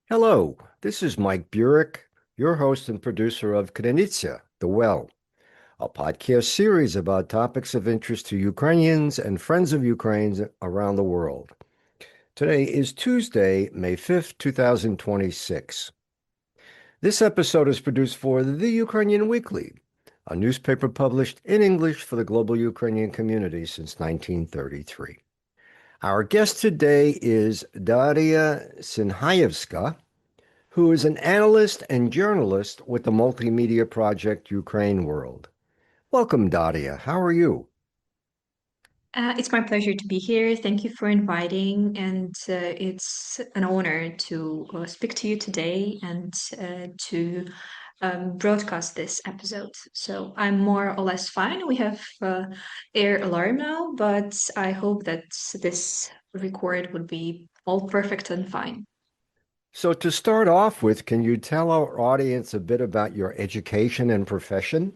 Hello, this is Mike Burek, your host and producer of Krynytsia, The Well, a podcast series about topics of interest to Ukrainians and friends of Ukraine around the world. Today is Tuesday, May 5th, 2026. This episode is produced for The Ukrainian Weekly, a newspaper published in English for the global Ukrainian community since 1933. Our guest today is Daria Synhaievska, who is an analyst and journalist with the multimedia project Ukraine World. Welcome, Daria. How are you? It's my pleasure to be here. Thank you for inviting, and it's an honor to speak to you today and to broadcast this episode. So I'm more or less fine. We have air alarm now, but I hope that this record would be all perfect and fine. So, to start off with, can you tell our audience a bit about your education and profession?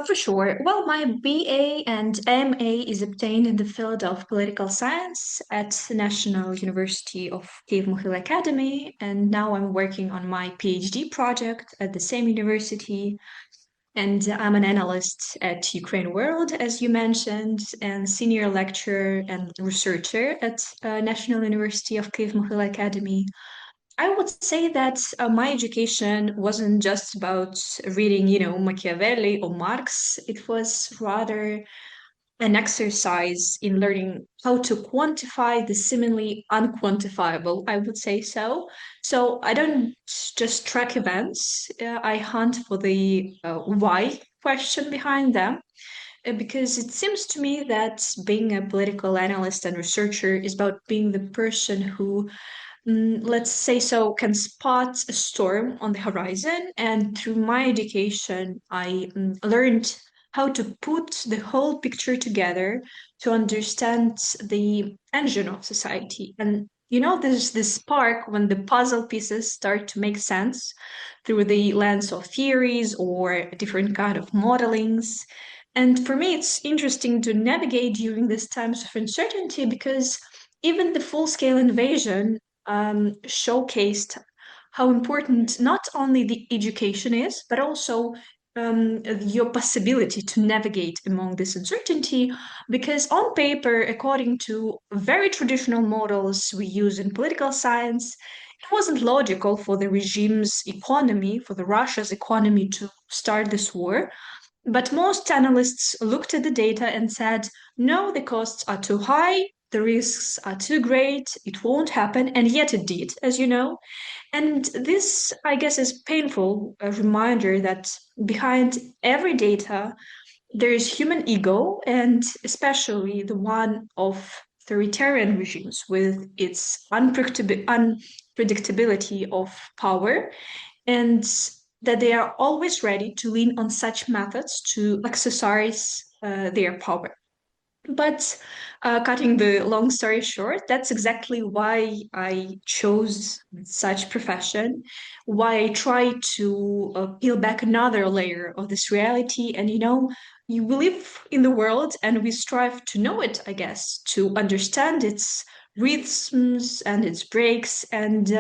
For sure. Well, my BA and MA is obtained in the field of political science at the National University of Kyiv-Mohyla Academy, and now I'm working on my PhD project at the same university. And I'm an analyst at Ukraine World, as you mentioned, and senior lecturer and researcher at National University of Kyiv-Mohyla Academy. I would say that my education wasn't just about reading, Machiavelli or Marx. It was rather an exercise in learning how to quantify the seemingly unquantifiable, I would say so. So I don't just track events, I hunt for the why question behind them. Because it seems to me that being a political analyst and researcher is about being the person who let's say so, can spot a storm on the horizon. And through my education, I learned how to put the whole picture together to understand the engine of society. And there's this spark when the puzzle pieces start to make sense through the lens of theories or different kind of modelings. And for me, it's interesting to navigate during these times of uncertainty because even the full scale invasion showcased how important not only the education is, but also your possibility to navigate among this uncertainty. Because on paper, according to very traditional models we use in political science, it wasn't logical for the regime's economy, for the Russia's economy to start this war. But most analysts looked at the data and said, no, the costs are too high, the risks are too great, it won't happen. And yet it did, as you know. And this, I guess, is painful, a reminder that behind every data, there is human ego, and especially the one of authoritarian regimes with its unpredictability of power and that they are always ready to lean on such methods to exercise their power. But cutting the long story short, that's exactly why I chose such profession, why I try to peel back another layer of this reality. And we live in the world and we strive to know it, I guess, to understand its rhythms and its breaks. And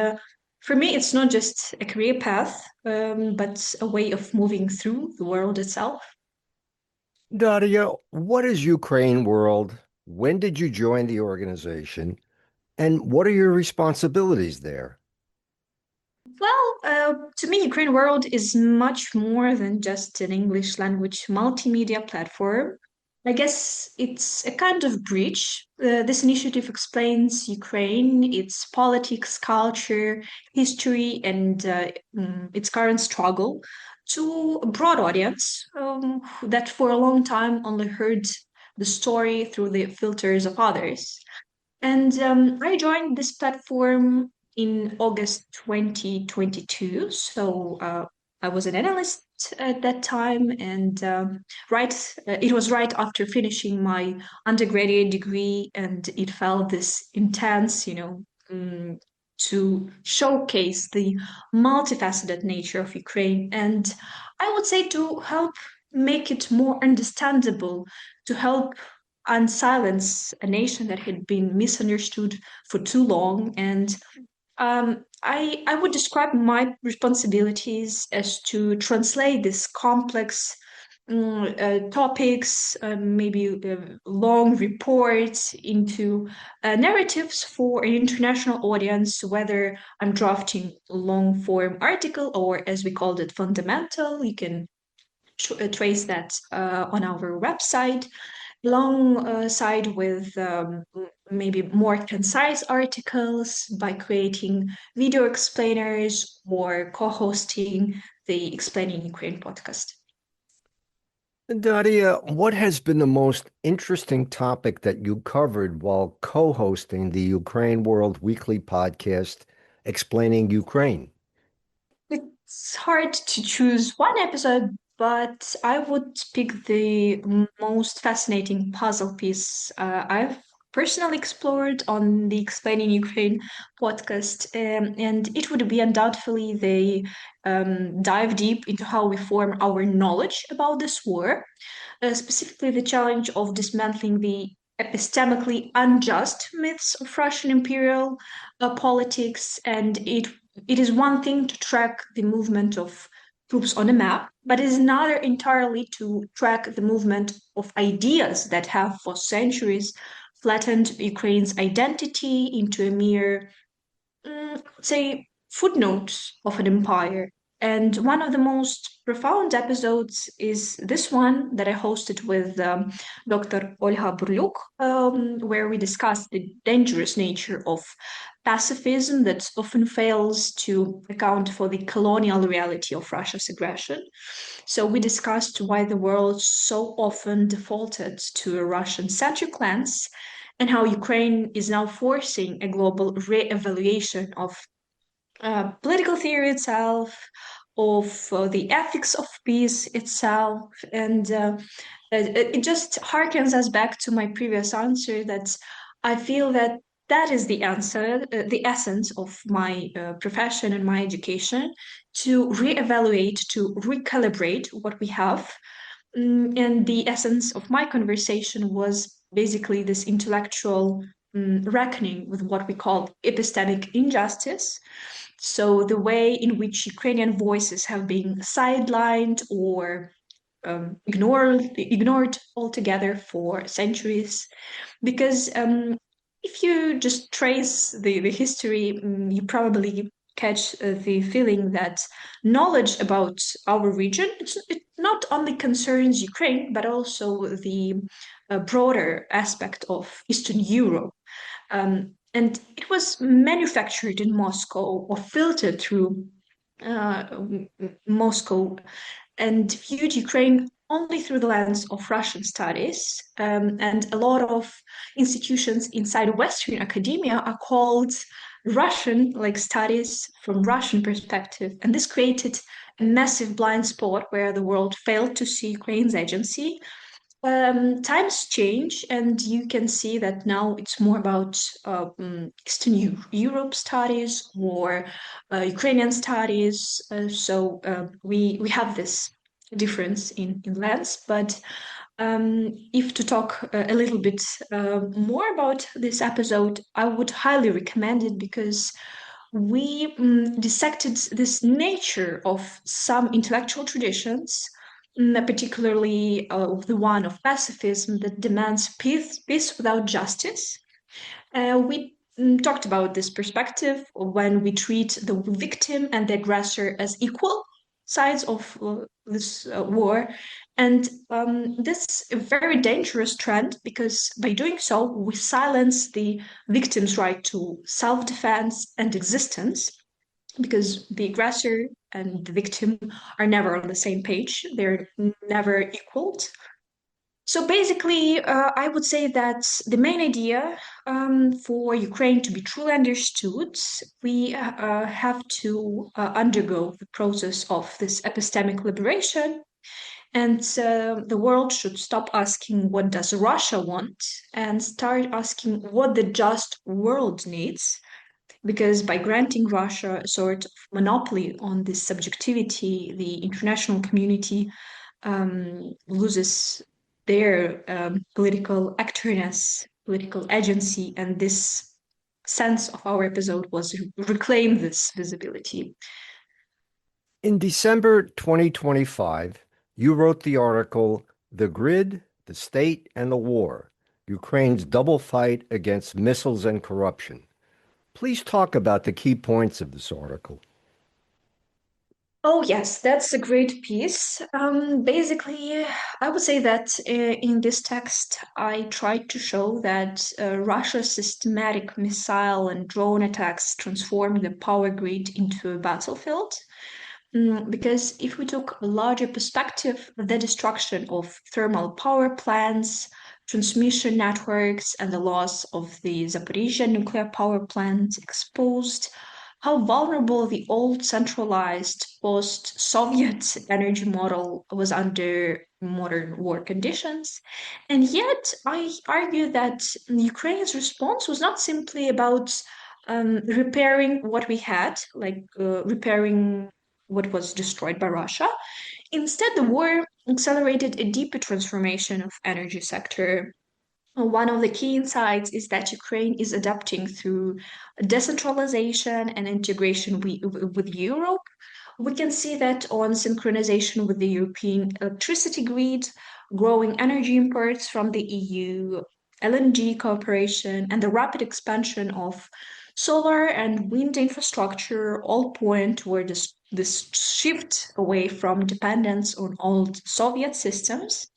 for me, it's not just a career path, but a way of moving through the world itself. Daria, what is Ukraine World? When did you join the organization? And what are your responsibilities there? Well, to me, Ukraine World is much more than just an English language multimedia platform. I guess it's a kind of bridge. This initiative explains Ukraine, its politics, culture, history, and its current struggle to a broad audience that for a long time only heard the story through the filters of others. And I joined this platform in August 2022. So I was an analyst at that time, and it was right after finishing my undergraduate degree, and it felt this intense, to showcase the multifaceted nature of Ukraine, and I would say to help make it more understandable, to help and silence a nation that had been misunderstood for too long. And I would describe my responsibilities as to translate this complex topics, maybe long reports into narratives for an international audience, whether I'm drafting a long form article or, as we called it, fundamental. You can trace that on our website alongside with maybe more concise articles by creating video explainers or co-hosting the Explaining Ukraine podcast. Daria, what has been the most interesting topic that you covered while co-hosting the Ukraine World Weekly podcast, Explaining Ukraine? It's hard to choose one episode, but I would pick the most fascinating puzzle piece I've personally explored on the Explaining Ukraine podcast, and it would be undoubtedly the dive deep into how we form our knowledge about this war, specifically the challenge of dismantling the epistemically unjust myths of Russian imperial politics. And it is one thing to track the movement of troops on a map, but it is another entirely to track the movement of ideas that have for centuries flattened Ukraine's identity into a mere say, footnotes of an empire. And one of the most profound episodes is this one that I hosted with Dr. Olga Burlyuk, where we discussed the dangerous nature of pacifism that often fails to account for the colonial reality of Russia's aggression. So we discussed why the world so often defaulted to a Russian-centric lens and how Ukraine is now forcing a global re-evaluation of political theory itself, of the ethics of peace itself, and it just harkens us back to my previous answer that I feel that that is the answer, the essence of my profession and my education, to reevaluate, to recalibrate what we have. And the essence of my conversation was basically this intellectual reckoning with what we call epistemic injustice. So the way in which Ukrainian voices have been sidelined or ignored altogether for centuries, because if you just trace the history, you probably catch the feeling that knowledge about our region it not only concerns Ukraine but also the broader aspect of Eastern Europe. And it was manufactured in Moscow or filtered through uh, Moscow and viewed Ukraine only through the lens of Russian studies. And a lot of institutions inside Western academia are called Russian, like studies from Russian perspective. And this created a massive blind spot where the world failed to see Ukraine's agency. Times change, and you can see that now it's more about Eastern Europe studies or Ukrainian studies. So we have this difference in lens. But if to talk a little bit more about this episode, I would highly recommend it because we dissected this nature of some intellectual traditions, particularly the one of pacifism that demands peace without justice. We talked about this perspective when we treat the victim and the aggressor as equal sides of this war. And this is a very dangerous trend because by doing so, we silence the victim's right to self defense and existence because the aggressor and the victim are never on the same page, they're never equaled. So basically, I would say that the main idea for Ukraine to be truly understood, we have to undergo the process of this epistemic liberation. And the world should stop asking, what does Russia want? And start asking what the just world needs. Because by granting Russia a sort of monopoly on this subjectivity, the international community loses their political actorness, political agency, and this sense of our episode was reclaim this visibility. In December 2025, you wrote the article, The Grid, the State, and the War, Ukraine's Double Fight Against Missiles and Corruption. Please talk about the key points of this article. Oh, yes, that's a great piece. Basically, I would say that in this text, I tried to show that Russia's systematic missile and drone attacks transformed the power grid into a battlefield. Because if we took a larger perspective, the destruction of thermal power plants, transmission networks, and the loss of the Zaporizhia nuclear power plant exposed how vulnerable the old centralized post Soviet energy model was under modern war conditions. And yet, I argue that Ukraine's response was not simply about repairing what we had, like repairing what was destroyed by Russia. Instead, the war accelerated a deeper transformation of energy sector. One of the key insights is that Ukraine is adapting through decentralization and integration with Europe. We can see that on synchronization with the European electricity grid, growing energy imports from the EU, LNG cooperation, and the rapid expansion of solar and wind infrastructure all point toward this shift away from dependence on old Soviet systems.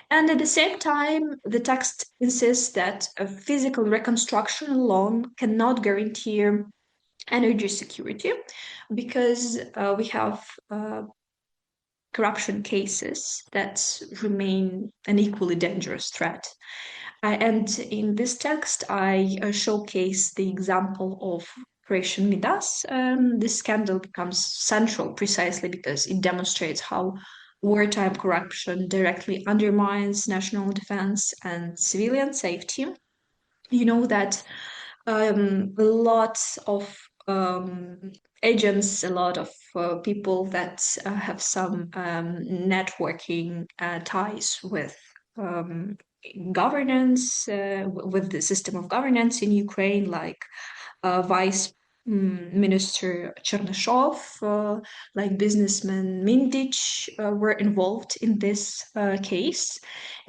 And at the same time, the text insists that a physical reconstruction alone cannot guarantee energy security because we have corruption cases that remain an equally dangerous threat. And in this text, I showcase the example of Operation Midas. This scandal becomes central precisely because it demonstrates how wartime corruption directly undermines national defense and civilian safety. You know that a lot of agents, a lot of people that have some networking ties with governance, with the system of governance in Ukraine, like Vice Minister Chernyshov, like businessman Mindich, were involved in this case,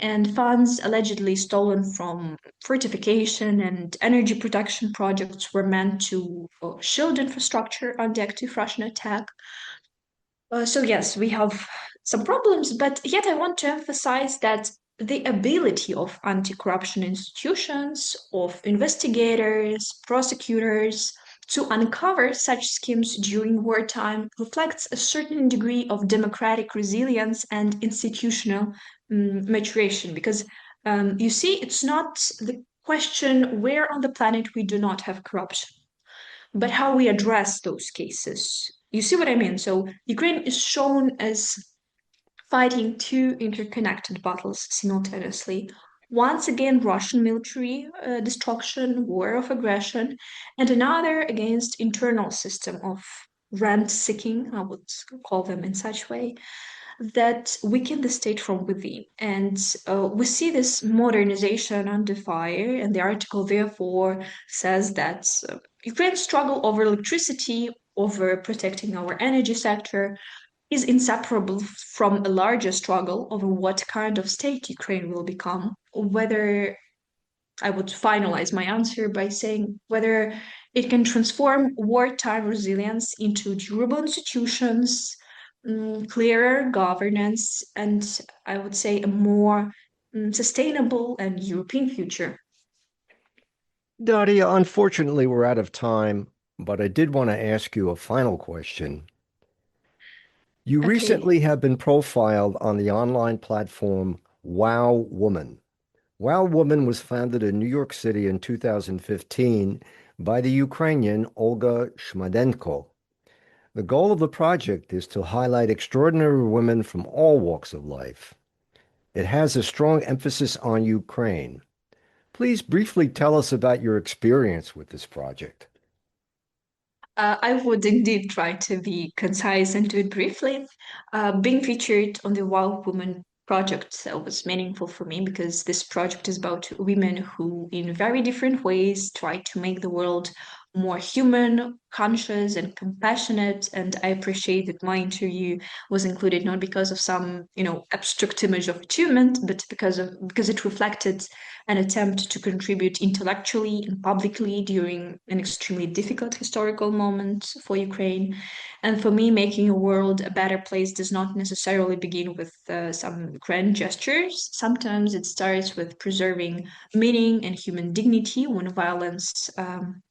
and funds allegedly stolen from fortification and energy protection projects were meant to shield infrastructure under active Russian attack. So yes, we have some problems, but yet I want to emphasize that the ability of anti-corruption institutions, of investigators, prosecutors to uncover such schemes during wartime reflects a certain degree of democratic resilience and institutional maturation. Because you see, it's not the question where on the planet we do not have corruption but how we address those cases. You see what I mean? So Ukraine is shown as fighting two interconnected battles simultaneously. Once again, Russian military destruction, war of aggression, and another against internal system of rent seeking, I would call them in such way, that weaken the state from within. And we see this modernization under fire. And the article, therefore, says that Ukraine's struggle over electricity, over protecting our energy sector, is inseparable from a larger struggle over what kind of state Ukraine will become, whether I would finalize my answer by saying whether it can transform wartime resilience into durable institutions, clearer governance, and I would say a more sustainable and European future. Daria, unfortunately, we're out of time, but I did want to ask you a final question. You Okay. recently have been profiled on the online platform Wow Woman. Wow Woman was founded in New York City in 2015 by the Ukrainian Olga Shmadenko. The goal of the project is to highlight extraordinary women from all walks of life. It has a strong emphasis on Ukraine. Please briefly tell us about your experience with this project. I would indeed try to be concise and do it briefly. Being featured on the Wild Woman project was meaningful for me because this project is about women who, in very different ways, try to make the world more human, conscious, and compassionate. And I appreciate that my interview was included not because of some, abstract image of achievement, but because it reflected an attempt to contribute intellectually and publicly during an extremely difficult historical moment for Ukraine. And for me, making a world a better place does not necessarily begin with some grand gestures. Sometimes it starts with preserving meaning and human dignity when violence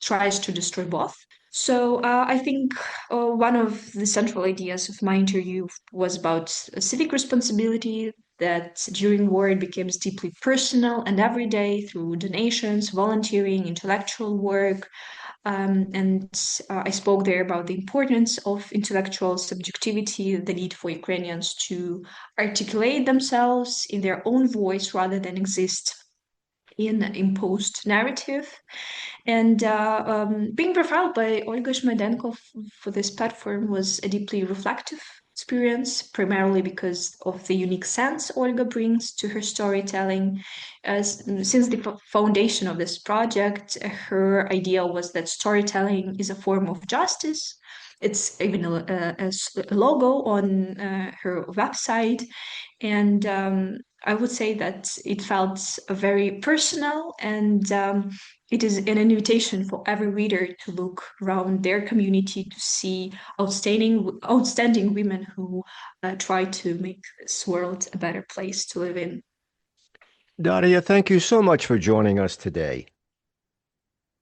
tries to destroy both. So I think one of the central ideas of my interview was about civic responsibility. That during war it becomes deeply personal and everyday through donations, volunteering, intellectual work, and I spoke there about the importance of intellectual subjectivity, the need for Ukrainians to articulate themselves in their own voice rather than exist in an imposed narrative. And being profiled by Olga Shmedenko for this platform was a deeply reflective experience, primarily because of the unique sense Olga brings to her storytelling. Since the foundation of this project, her idea was that storytelling is a form of justice. It's even a logo on her website. And I would say that it felt very personal, and it is an invitation for every reader to look around their community to see outstanding women who try to make this world a better place to live in. Daria, thank you so much for joining us today.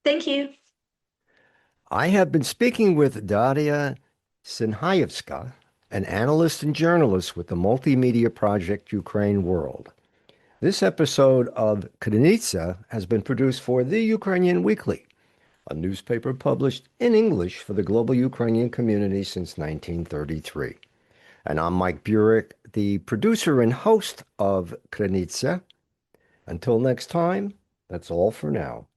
Thank you. I have been speaking with Daria Synhaievska, an analyst and journalist with the multimedia project Ukraine World. This episode of Krynytsia has been produced for The Ukrainian Weekly, a newspaper published in English for the global Ukrainian community since 1933. And I'm Mike Burek, the producer and host of Krynytsia. Until next time, that's all for now.